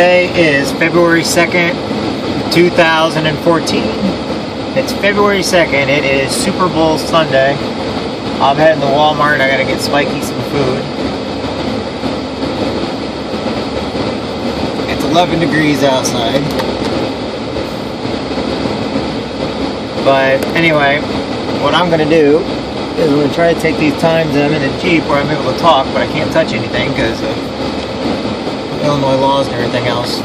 Today is February 2nd, 2014. It's February 2nd. It is Super Bowl Sunday. I'm heading to Walmart. I gotta get Spikey some food. It's 11 degrees outside. But anyway, what I'm gonna do is I'm gonna try to take these times that I'm in a Jeep where I'm able to talk, but I can't touch anything because of Illinois laws and everything else.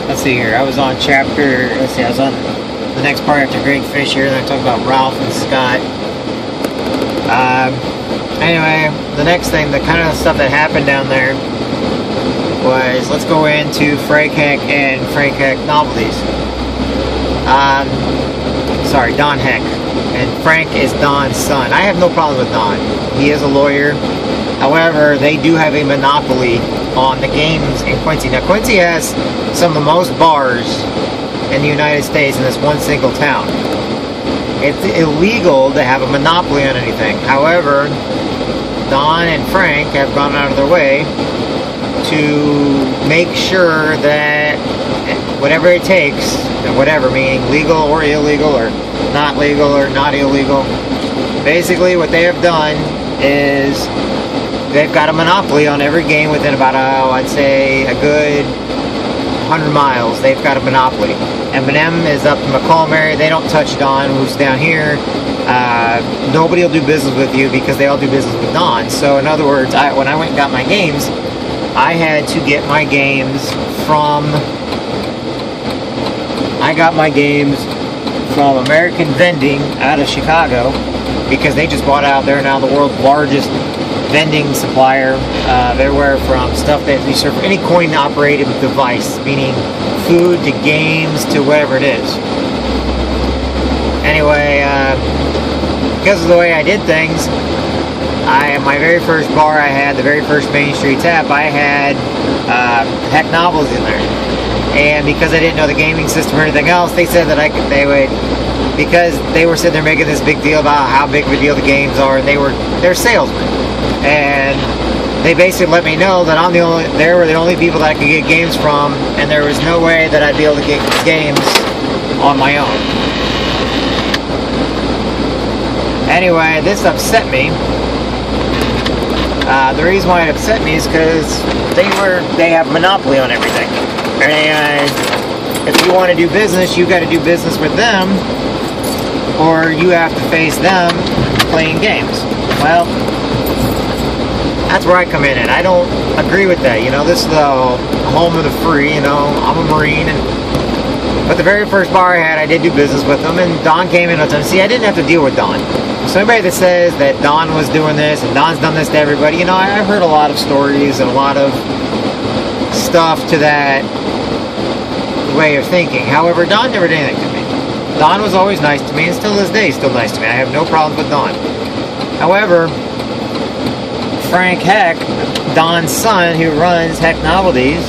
Let's see here. I was on I was on the next part after Greg Fish here, and I talked about Ralph and Scott. Anyway, the next thing, the kind of stuff that happened down there was, let's go into Frank Heck and Frank Heck Novelties. Sorry, Don Heck. And Frank is Don's son. I have no problem with Don. He is a lawyer. However, they do have a monopoly on the games in Quincy. Now, Quincy has some of the most bars in the United States in this one single town. It's illegal to have a monopoly on anything. However, Don and Frank have gone out of their way to make sure that whatever it takes, whatever, meaning legal or illegal or not illegal, basically what they have done is they've got a monopoly on every game within about, I'd say, a good 100 miles. They've got a monopoly. M&M is up in Macomb area. They don't touch Don, who's down here. Nobody will do business with you because they all do business with Don. So in other words, when I went and got my games, I had to get my games from... I got my games from American Vending out of Chicago because they just bought out. They're now the world's largest vending supplier. Everywhere from stuff that you serve, any coin-operated device, meaning food to games to whatever it is. Anyway, because of the way I did things, my very first bar I had, the very first Main Street tap, I had Heck Novels in there. And because I didn't know the gaming system or anything else, they said that because they were sitting there making this big deal about how big of a deal the games are, and they're salesmen. And they basically let me know that they were the only people that I could get games from, and there was no way that I'd be able to get games on my own. Anyway, this upset me. The reason why it upset me is because they have monopoly on everything. And if you want to do business, you got to do business with them, or you have to face them playing games. Well, that's where I come in, and I don't agree with that. You know, this is the home of the free. You know, I'm a Marine, but the very first bar I had, I did do business with them, and Don came in all the time. See, I didn't have to deal with Don. So anybody that says that Don was doing this and Don's done this to everybody, you know, I've heard a lot of stories and a lot of stuff to that way of thinking. However, Don never did anything to me. Don was always nice to me, and still to this day he's still nice to me. I have no problems with Don. However, Frank Heck, Don's son, who runs Heck Novelties,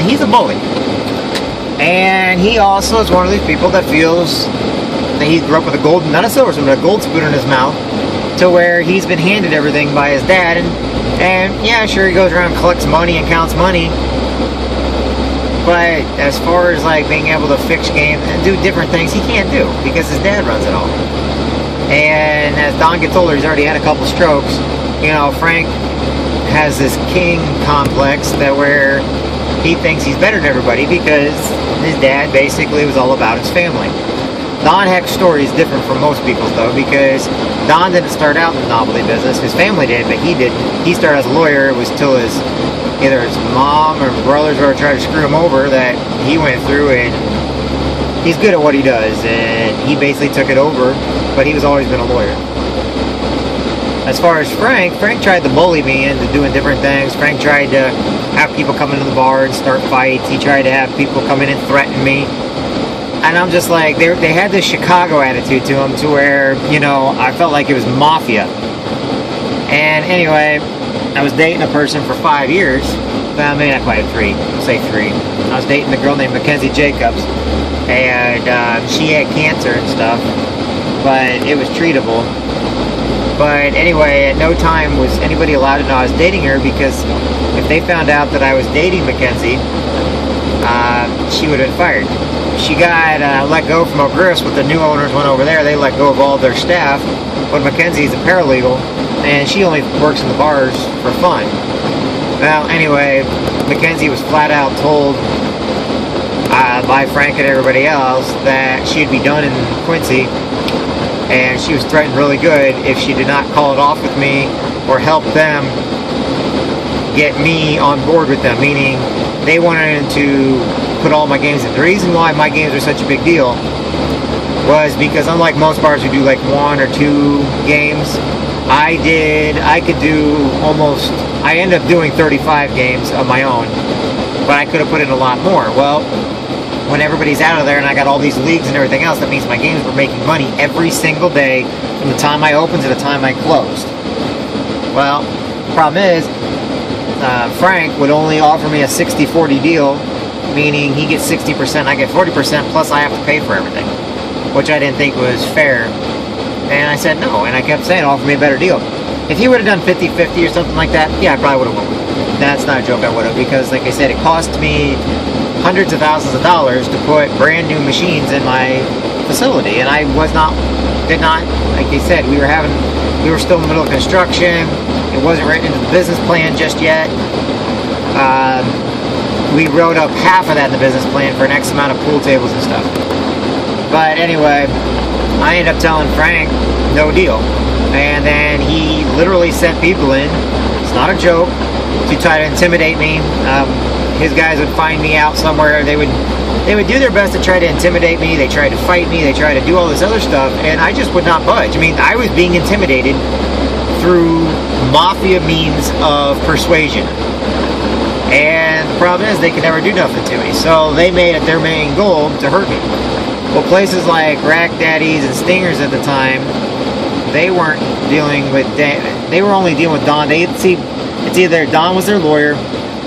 he's a bully. And he also is one of these people that feels that he grew up with not a silver spoon, but a gold spoon in his mouth, to where he's been handed everything by his dad. And yeah, sure, he goes around and collects money and counts money. But as far as like being able to fix games and do different things, he can't do because his dad runs it all. And as Don gets older, he's already had a couple strokes. You know, Frank has this king complex that where he thinks he's better than everybody because his dad basically was all about his family. Don Heck's story is different from most people's though, because Don didn't start out in the novelty business. His family did, but he didn't. He started as a lawyer. It was till either his mom or brothers were trying to screw him over that he went through, and he's good at what he does, and he basically took it over, but he's always been a lawyer. As far as Frank tried to bully me into doing different things. Frank tried to have people come into the bar and start fights. He tried to have people come in and threaten me. And I'm just like, they had this Chicago attitude to them to where, you know, I felt like it was mafia. And anyway, I was dating a person for 5 years. Well, maybe not quite 3. I'll say 3. I was dating a girl named Mackenzie Jacobs. And she had cancer and stuff. But it was treatable. But anyway, at no time was anybody allowed to know I was dating her, because if they found out that I was dating Mackenzie, she would have been fired. She got let go from O'Griff's. With the new owners went over there, they let go of all their staff. But Mackenzie's a paralegal, and she only works in the bars for fun. Well, anyway, Mackenzie was flat out told by Frank and everybody else that she'd be done in Quincy, and she was threatened really good if she did not call it off with me or help them get me on board with them, meaning they wanted to put all my games in. The reason why my games are such a big deal was because, unlike most bars who do like 1 or 2 games, I ended up doing 35 games of my own, but I could have put in a lot more. Well, when everybody's out of there and I got all these leagues and everything else, that means my games were making money every single day from the time I opened to the time I closed. Well, the problem is, Frank would only offer me a 60-40 deal, meaning he gets 60%, I get 40%, plus I have to pay for everything, which I didn't think was fair. And I said no, and I kept saying, offer me a better deal. If he would have done 50-50 or something like that, yeah, I probably would have won with it. That's not a joke, I would have, because like I said, it cost me hundreds of thousands of dollars to put brand new machines in my facility, and I did not, like I said, we were still in the middle of construction. It wasn't written into the business plan just yet. We wrote up half of that in the business plan for an X amount of pool tables and stuff. But anyway, I ended up telling Frank, no deal. And then he literally sent people in, it's not a joke, to try to intimidate me. His guys would find me out somewhere. They would do their best to try to intimidate me. They tried to fight me. They tried to do all this other stuff, and I just would not budge. I mean, I was being intimidated through mafia means of persuasion. And the problem is, they could never do nothing to me. So they made it their main goal to hurt me. Well, places like Rack Daddies and Stingers at the time, they weren't dealing with they were only dealing with Don. It's either Don was their lawyer,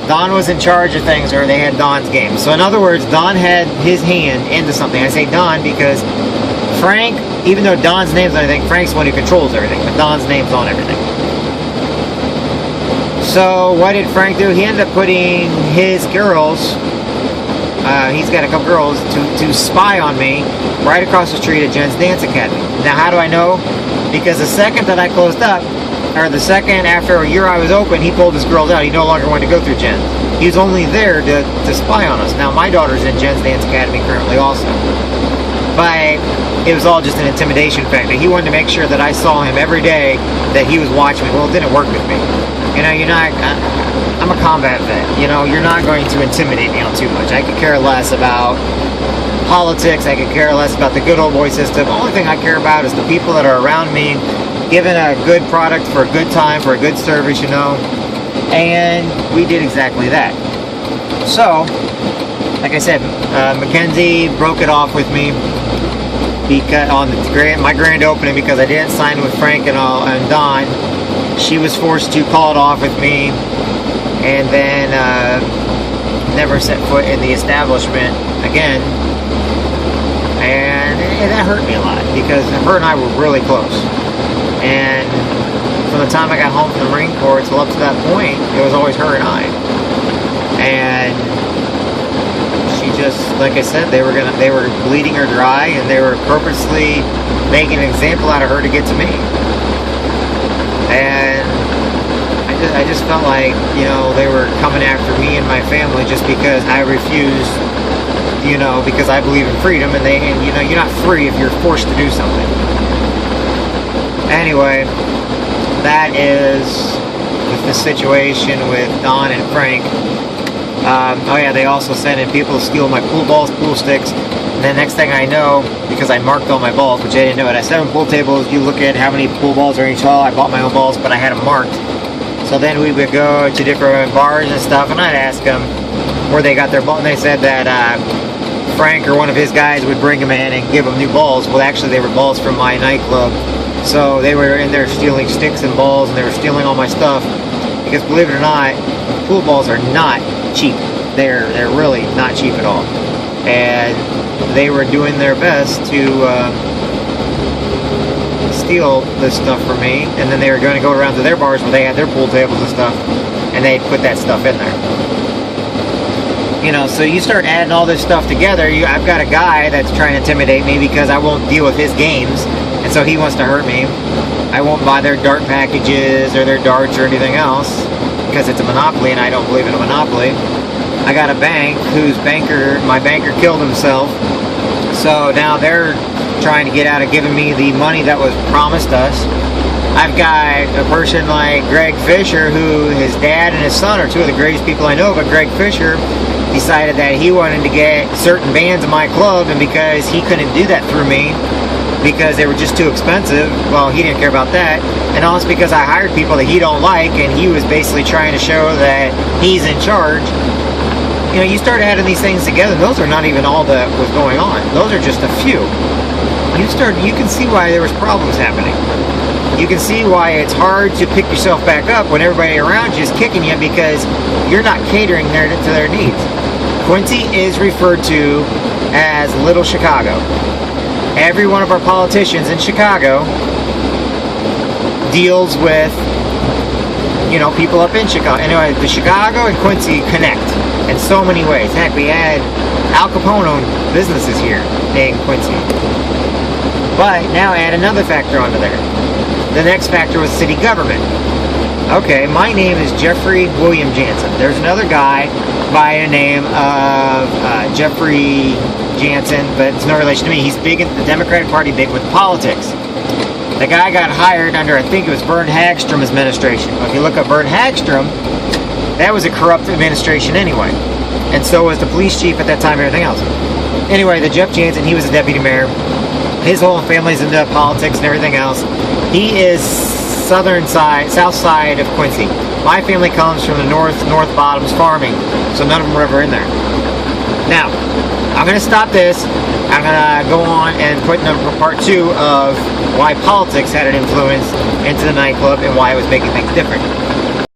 Don was in charge of things, or they had Don's game. So in other words, Don had his hand into something. I say Don because Frank, even though Don's name's on everything, Frank's the one who controls everything, but Don's name's on everything. So what did Frank do? He ended up putting his girls, he's got a couple girls, to spy on me right across the street at Jen's Dance Academy. Now, how do I know? Because the second that I closed up, or the second after a year I was open, he pulled his girls out. He no longer wanted to go through Jen's. He was only there to spy on us. Now, my daughter's in Jen's Dance Academy currently also. But it was all just an intimidation factor. He wanted to make sure that I saw him every day, that he was watching me. Well, it didn't work with me. You know, I'm a combat vet. You know, you're not going to intimidate me on too much. I could care less about politics. I could care less about the good old boy system. The only thing I care about is the people that are around me, giving a good product for a good time, for a good service, you know. And we did exactly that. So, like I said, Mackenzie broke it off with me because on my grand opening, because I didn't sign with Frank and Don. She was forced to call it off with me, and then never set foot in the establishment again. And that hurt me a lot, because her and I were really close. And from the time I got home from the Marine Corps till up to that point, it was always her and I. And she just, like I said, they were bleeding her dry, and they were purposely making an example out of her to get to me. And I just felt like, you know, they were coming after me and my family just because I refused, you know, because I believe in freedom, and you know, you're not free if you're forced to do something. Anyway, that is the situation with Don and Frank. Oh yeah, they also sent in people to steal my pool balls, pool sticks, and then next thing I know, because I marked all my balls, which I didn't know, at 7 pool tables, you look at how many pool balls are in each hole. I bought my own balls, but I had them marked. So then we would go to different bars and stuff, and I'd ask them where they got their ball, and they said that Frank or one of his guys would bring them in and give them new balls. Well, actually, they were balls from my nightclub. So they were in there stealing sticks and balls, and they were stealing all my stuff. Because believe it or not, pool balls are not cheap. They're really not cheap at all. And they were doing their best to steal this stuff from me, and then they were going to go around to their bars where they had their pool tables and stuff, and they'd put that stuff in there. You know, so you start adding all this stuff together. I've got a guy that's trying to intimidate me because I won't deal with his games, and so he wants to hurt me. I won't buy their dart packages or their darts or anything else because it's a monopoly, and I don't believe in a monopoly. I got a bank my banker killed himself, so now they're trying to get out of giving me the money that was promised us. I've got a person like Greg Fisher, who his dad and his son are two of the greatest people I know, but Greg Fisher decided that he wanted to get certain bands in my club, and because he couldn't do that through me because they were just too expensive, well, he didn't care about that. And also because I hired people that he don't like, and he was basically trying to show that he's in charge. You know, you start adding these things together, and those are not even all that was going on. Those are just a few. You can see why there was problems happening. You can see why it's hard to pick yourself back up when everybody around you is kicking you because you're not catering to their needs. Quincy is referred to as Little Chicago. Every one of our politicians in Chicago deals with, you know, people up in Chicago. Anyway, the Chicago and Quincy connect in so many ways. Heck, we had Al Capone owned businesses here in Quincy. But now add another factor onto there. The next factor was city government. Okay, my name is Jeffrey William Jansen. There's another guy by the name of Jeffrey Jansen, but it's no relation to me. He's big in the Democratic Party, big with politics. The guy got hired under, I think it was Vern Hagstrom's administration. If you look up Vern Hagstrom, that was a corrupt administration anyway. And so was the police chief at that time and everything else. Anyway, the Jeff Jansen, he was a deputy mayor. His whole family's into politics and everything else. He is south side of Quincy. My family comes from the north bottoms farming, so none of them were ever in there. Now, I'm going to stop this. I'm going to go on and put part 2 of why politics had an influence into the nightclub and why it was making things different.